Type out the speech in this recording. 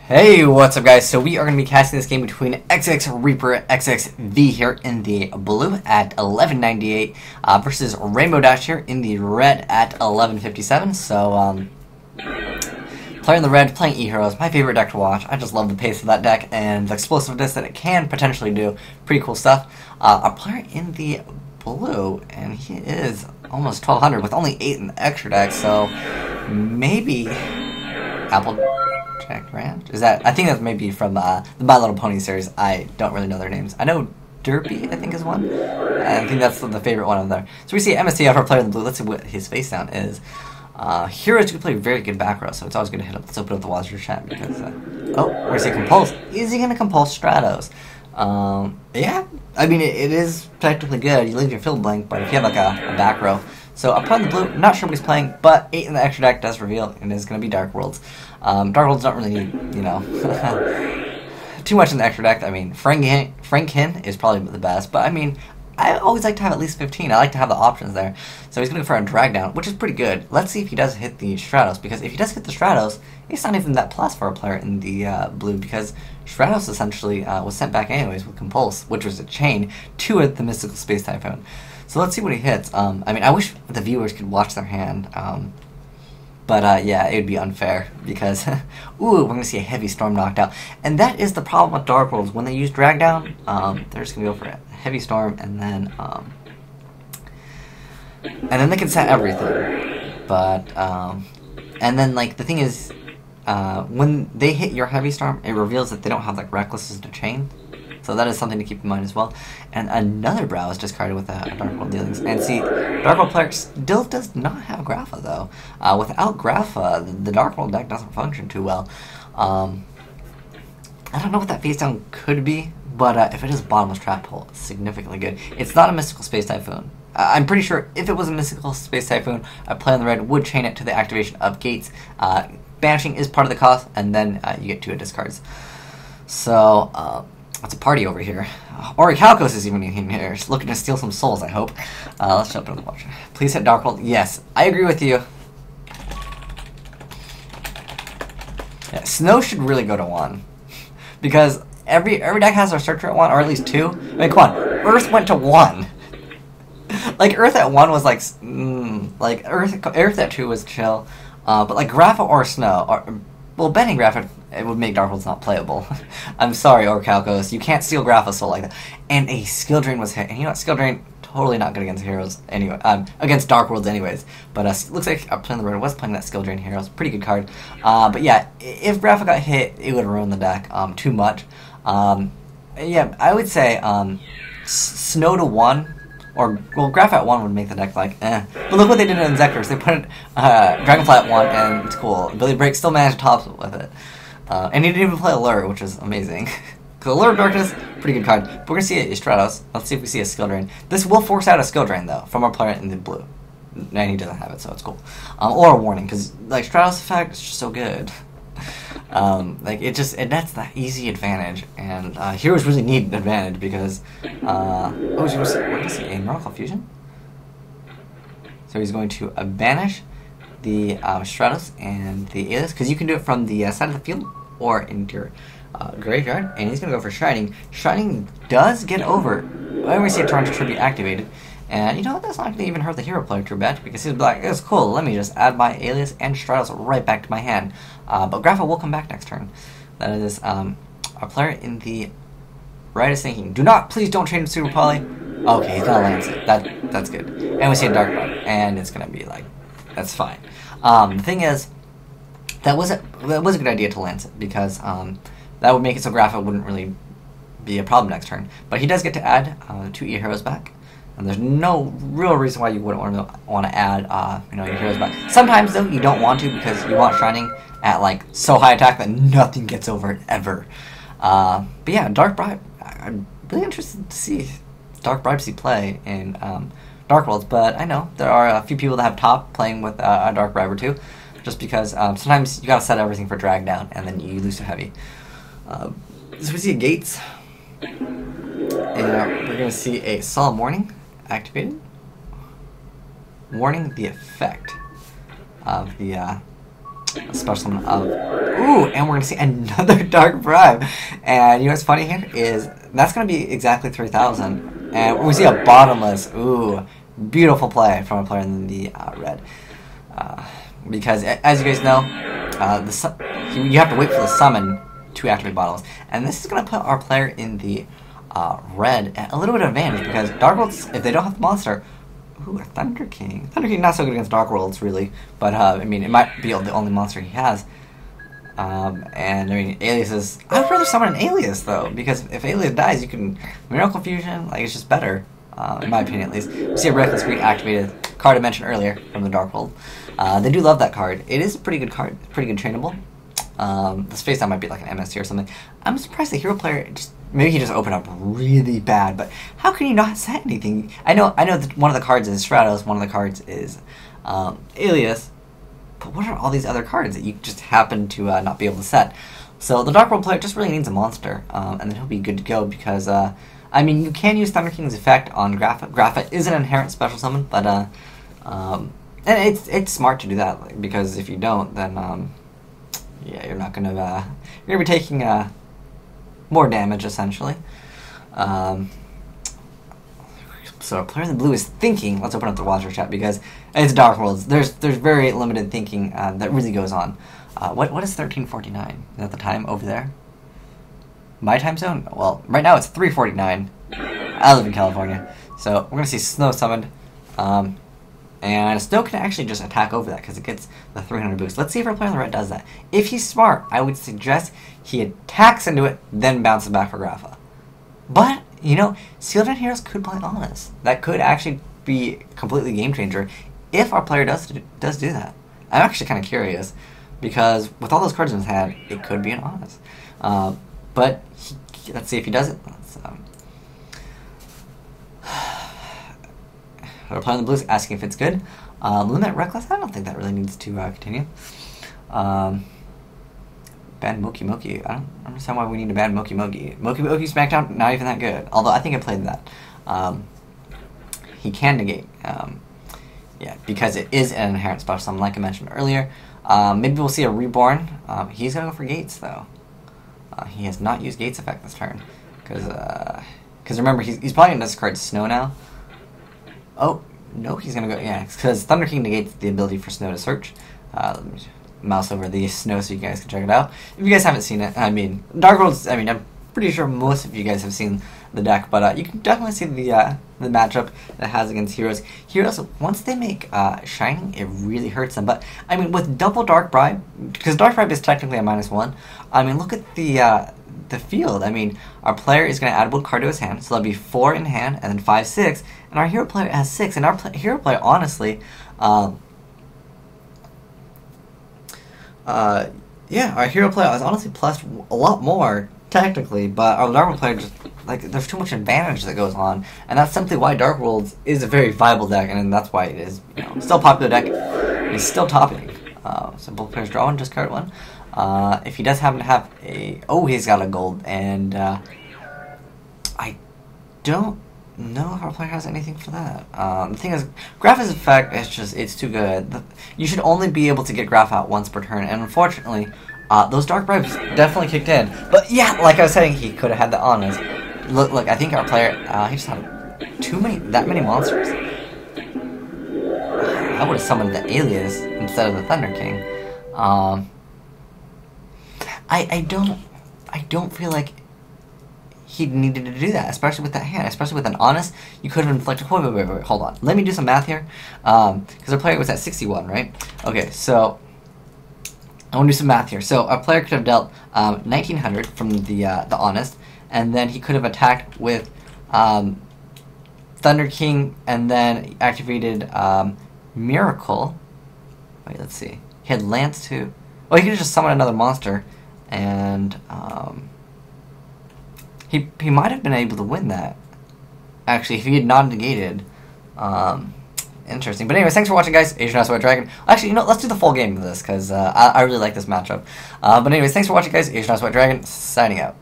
Hey, what's up guys? So we are going to be casting this game between XX Reaper XXV here in the blue at 1198 versus Rainbow Dash here in the red at 1157. So, playing the red, playing E-Heroes, my favorite deck to watch. I just love the pace of that deck and the explosiveness that it can potentially do. Pretty cool stuff. Our player in the blue, and he is almost 1200 with only 8 in the extra deck, so maybe Apple... Ranch? Is that? I think that's maybe from the My Little Pony series. I don't really know their names. I know Derpy, I think, is one. I think that's the favorite one of there. So we see MST of our player in the blue. Let's see what his face down is. Heroes can play very good back row, so it's always good to hit up. Let's open up the Wazir chat because oh, where's he compulse? Is he gonna compulse Stratos? Yeah. I mean, it is technically good. You leave your field blank, but if you have like a back row. So up front in the blue, not sure what he's playing, but 8 in the extra deck does reveal, and it's going to be DarkWorlds. DarkWorlds don't really need, you know, too much in the extra deck. I mean, Frankin is probably the best, but I mean, I always like to have at least 15. I like to have the options there. So he's going to go for a drag down, which is pretty good. Let's see if he does hit the Stratos, because if he does hit the Stratos, it's not even that plus for a player in the blue, because Stratos essentially was sent back anyways with Compulse, which was a chain to the Mystical Space Typhoon. So let's see what he hits. I mean, I wish the viewers could watch their hand, but yeah, it would be unfair, because, ooh, we're going to see a Heavy Storm knocked out. And that is the problem with DarkWorlds. When they use drag down, they're just going to go for a Heavy Storm, and then they can set everything. But, and then, like, the thing is, when they hit your Heavy Storm, it reveals that they don't have, like, Recklesses to chain. So that is something to keep in mind as well. And another Brow is discarded with DarkWorld dealings. And see, DarkWorld player still does not have Grapha, though. Without Grapha, the DarkWorld deck doesn't function too well. I don't know what that face down could be, but if it is Bottomless Trap Hole, it's significantly good. It's not a Mystical Space Typhoon. I'm pretty sure if it was a Mystical Space Typhoon, a player in the red would chain it to the activation of Gates. Banishing is part of the cost, and then you get 2 discards. So, it's a party over here. Orichalcos is even in here. Just looking to steal some souls, I hope. Let's jump into the watch. Please hit DarkWorld. Yes, I agree with you. Yeah, Snow should really go to 1. Because every deck has their searcher at 1, or at least 2. I mean, come on. Earth went to 1. Like, Earth at 1 was like... like, Earth at 2 was chill. But like, Grapha or Snow... Well, banning Grapha, it would make DarkWorlds not playable. I'm sorry, Orichalcos, you can't steal Grapha Soul like that. And a Skill Drain was hit. And you know what, Skill Drain, totally not good against heroes anyway. Against DarkWorlds anyways. But looks like playing the red was playing that Skill Drain heroes. Pretty good card. But yeah, if Grapha got hit, it would ruin the deck too much. Yeah, I would say Snow to 1. Or, well, Graph at 1 would make the deck like, eh. But look what they did in Inzectors. They put Dragonfly at 1, and it's cool. Billy Break still managed to top with it. And he didn't even play Allure, which is amazing. Because Allure of Darkness, pretty good card. But we're going to see a Stratos. Let's see if we see a Skill Drain. This will force out a Skill Drain, though, from our player in the blue. And he doesn't have it, so it's cool. Or a Warning, because, like, Stratos' effect is just so good. Like, that's the easy advantage, and heroes really need an advantage because, what is he, a Miracle Fusion? So he's going to banish the Stratos and the Alias, because you can do it from the side of the field or into your graveyard, and he's going to go for Shining. Shining does get over when we see a Torrential Tribute activated. And you know what, that's not going to even hurt the hero player too bad, because he's like, it's cool, let me just add my Alias and Stratos right back to my hand. But Grapha will come back next turn. That is, our player in the right is thinking, please don't change to Super Poly. Okay, he's going to lance it. That's good. And we see a Dark Bud, and it's going to be like, that's fine. The thing is, that was a good idea to lance it, because that would make it so Grapha wouldn't really be a problem next turn. But he does get to add 2 E-Heroes back. And there's no real reason why you wouldn't want to add, your heroes back. Sometimes, though, you don't want to because you want Shining at, like, so high attack that nothing gets over it ever. But yeah, Dark Bribe. I'm really interested to see Dark Bribe play in DarkWorlds, but I know there are a few people that have top playing with a Dark Bribe or 2, just because sometimes you gotta set everything for drag down, and then you lose to heavy. So we see Gates, and we're gonna see a Solemn Warning activated. Warning the effect of the a special summon of... Ooh, and we're going to see another Dark Bribe. And you know what's funny here is that's going to be exactly 3,000. And we see a bottomless. Ooh, beautiful play from a player in the red. Because, as you guys know, you have to wait for the summon to activate bottomless. And this is going to put our player in the red at a little bit of advantage. Because DarkWorlds, if they don't have the monster... Ooh, a Thunder King. Thunder King not so good against DarkWorlds, really. But, I mean, it might be the only monster he has. And, I mean, Aliases... I would rather summon an Alias, though. Because if Alias dies, you can... Miracle Fusion, like, it's just better. In my opinion, at least. We see a Reckless Greed activated card I mentioned earlier from the DarkWorld. They do love that card. It is a pretty good card. Pretty good trainable. This face down might be like an MST or something. I'm surprised the hero player just... Maybe he just opened up really bad, but how can you not set anything? I know that one of the cards is Stratos, one of the cards is Alias, but what are all these other cards that you just happen to not be able to set? So the DarkWorld player just really needs a monster, and then he'll be good to go because, I mean, you can use Thunder King's effect on Grapha. Grapha is an inherent special summon, but, and it's smart to do that, because if you don't, then, yeah, you're not gonna, you're gonna be taking, more damage, essentially. So our player in the blue is thinking. Let's open up the Watcher chat because it's DarkWorlds. There's very limited thinking that really goes on. What is 1349? Is that the time over there? My time zone? Well, right now it's 3:49. I live in California, so we're gonna see Snow summoned. And Snow can actually just attack over that because it gets the 300 boost. Let's see if our player on the red does that. If he's smart, I would suggest he attacks into it, then bounces back for Grapha. But, you know, Sealed Down Heroes could play Honest. That could actually be a completely game changer if our player does do that. I'm actually kind of curious because with all those cards in his hand, it could be an Honest. But let's see if he does it. Our player in the blue is asking if it's good. Limit Reckless, I don't think that really needs to continue. Ban Moki Moki. I don't understand why we need to ban Moki Moki. Moki Moki Smackdown, not even that good. Although I think I played that. He can negate. Yeah, because it is an inherent special summon, like I mentioned earlier. Maybe we'll see a Reborn. He's going to go for Gates, though. He has not used Gates effect this turn. Because remember, he's probably going to discard Snow now. Oh, no, he's going to go... Yeah, because Thunder King negates the ability for Snow to search. Let me mouse over the Snow so you guys can check it out. If you guys haven't seen it, I mean, DarkWorld's... I mean, I'm pretty sure most of you guys have seen the deck, but you can definitely see the matchup that it has against Heroes. Heroes, once they make Shining, it really hurts them. But, I mean, with double Dark Bribe, because Dark Bribe is technically a -1, I mean, look at the field. I mean, our player is going to add one card to his hand, so that'll be 4 in hand, and then 5, 6, and our hero player has 6, and our hero player, honestly, yeah, our hero player is honestly plus a lot more, technically, but our DarkWorld player just, like, there's too much advantage that goes on, and that's simply why DarkWorlds is a very viable deck, and that's why it is, you know, still a popular deck. It's still topping. So both players draw and discard one. If he does happen to have a... Oh, he's got a gold, and I don't know if our player has anything for that. The thing is, Grapha's effect is just, it's too good. You should only be able to get Graph out once per turn, and unfortunately, those Dark Bribes definitely kicked in. But yeah, like I was saying, he could have had the Honest. Look, I think our player, he just had that many monsters. I would have summoned the Alias instead of the Thunder King. I don't feel like he needed to do that, especially with that hand, especially with an Honest. You could have inflicted... Wait, hold on. Let me do some math here, because our player was at 61, right? Okay, so I want to do some math here. So our player could have dealt 1900 from the Honest, and then he could have attacked with Thunder King, and then activated Miracle. Wait, let's see. He had Lance too. Oh, he could have just summoned another monster, and he might have been able to win that. Actually, if he had not negated. Interesting. But anyways, thanks for watching, guys. Asian White Dragon. Actually, you know, let's do the full game of this, because I really like this matchup. But anyways, thanks for watching, guys. Asian White Dragon, signing out.